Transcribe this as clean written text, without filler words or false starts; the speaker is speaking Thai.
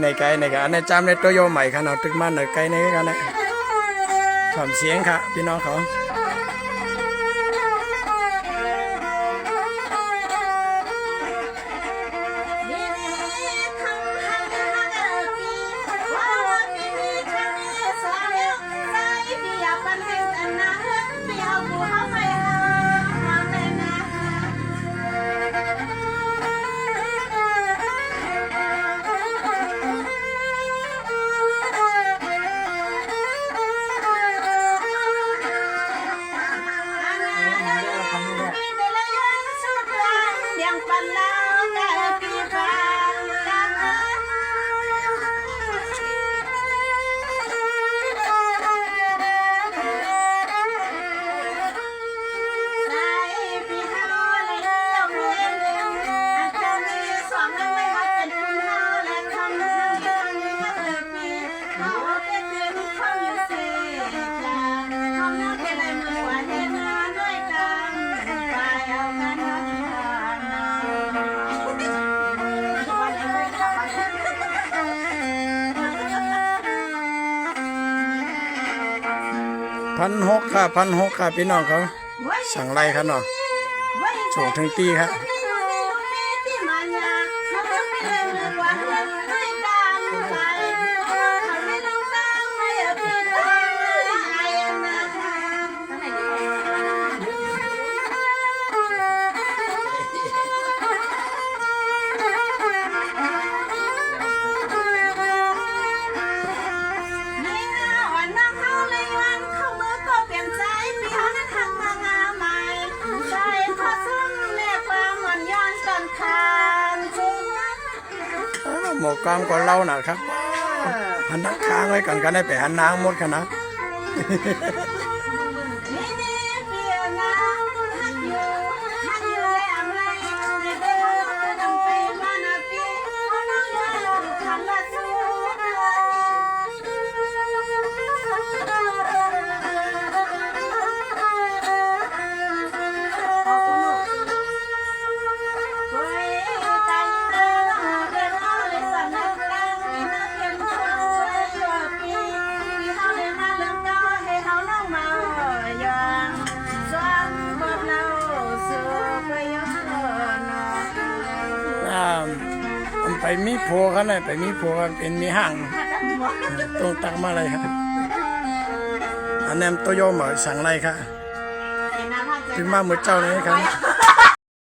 ในไกลในกันอันนี้จำในตัวโยใหม่ขนาดตึกมันในไกลในกันนะความเสียงค่ะพี่น้องเขา1,600ค่ะ1,600ค่ะพี่น้องเขาสั่งไรครับเนาะโฉงถึงตีครับหมกกามก็เล่าหนักครับหันนักค้างไว้กันได้ไปหันนางหมดขนาดไปมีโพกันเลยไปมีโพกันเป็นมีห่างตรงตักมาเลยครับอันนี้ตัวโยมสั่งอะไรครับถึงมาเหมือนเจ้าเลยครับ